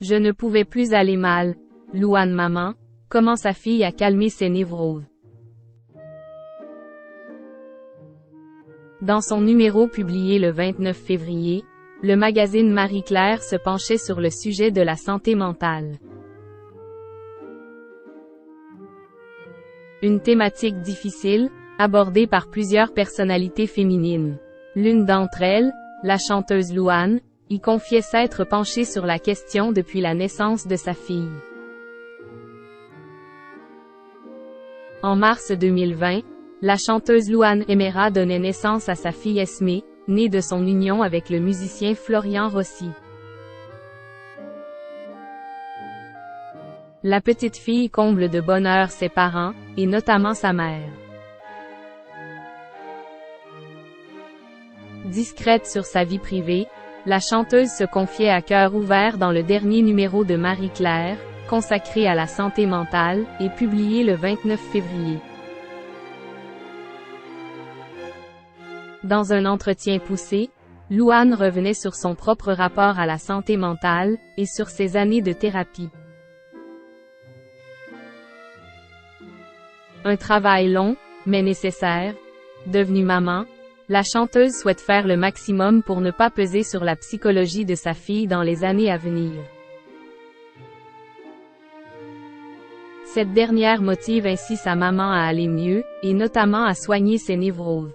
Je ne pouvais plus aller mal. Louane maman, comment sa fille a calmé ses névroses. Dans son numéro publié le 29 février, le magazine Marie-Claire se penchait sur le sujet de la santé mentale. Une thématique difficile, abordée par plusieurs personnalités féminines. L'une d'entre elles, la chanteuse Louane, y confiait s'être penchée sur la question depuis la naissance de sa fille. En mars 2020, la chanteuse Louane Emera donnait naissance à sa fille Esmé, née de son union avec le musicien Florian Rossi. La petite fille comble de bonheur ses parents, et notamment sa mère. Discrète sur sa vie privée, la chanteuse se confiait à cœur ouvert dans le dernier numéro de Marie-Claire, consacré à la santé mentale, et publié le 29 février. Dans un entretien poussé, Louane revenait sur son propre rapport à la santé mentale, et sur ses années de thérapie. Un travail long, mais nécessaire. Devenue maman, la chanteuse souhaite faire le maximum pour ne pas peser sur la psychologie de sa fille dans les années à venir. Cette dernière motive ainsi sa maman à aller mieux, et notamment à soigner ses névroses.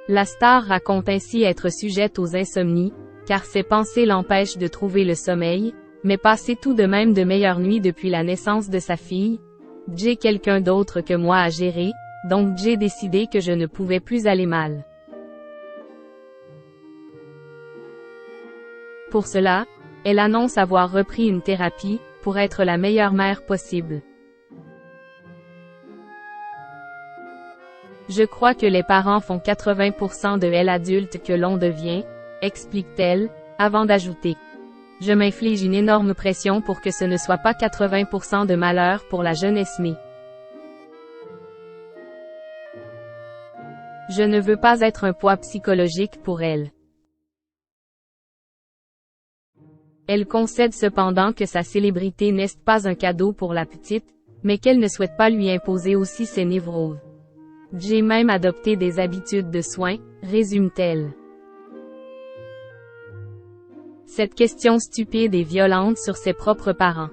La star raconte ainsi être sujette aux insomnies, car ses pensées l'empêchent de trouver le sommeil, mais passer tout de même de meilleures nuits depuis la naissance de sa fille. J'ai quelqu'un d'autre que moi à gérer, donc j'ai décidé que je ne pouvais plus aller mal. Pour cela, elle annonce avoir repris une thérapie, pour être la meilleure mère possible. Je crois que les parents font 80% de l'adulte que l'on devient, explique-t-elle, avant d'ajouter. Je m'inflige une énorme pression pour que ce ne soit pas 80% de malheur pour la jeune Esmé. Je ne veux pas être un poids psychologique pour elle. Elle concède cependant que sa célébrité n'est pas un cadeau pour la petite, mais qu'elle ne souhaite pas lui imposer aussi ses névroses. J'ai même adopté des habitudes de soins, résume-t-elle. Cette question stupide et violente sur ses propres parents.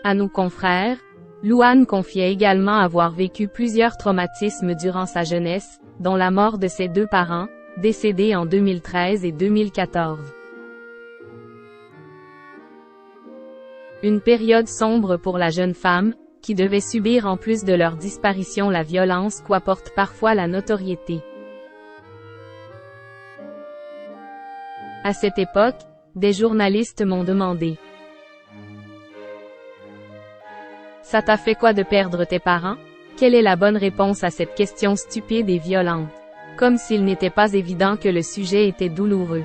À nos confrères, Louane confiait également avoir vécu plusieurs traumatismes durant sa jeunesse, dont la mort de ses deux parents, décédés en 2013 et 2014. Une période sombre pour la jeune femme, qui devait subir en plus de leur disparition la violence qu'apporte parfois la notoriété. À cette époque, des journalistes m'ont demandé: ça t'a fait quoi de perdre tes parents? Quelle est la bonne réponse à cette question stupide et violente? Comme s'il n'était pas évident que le sujet était douloureux.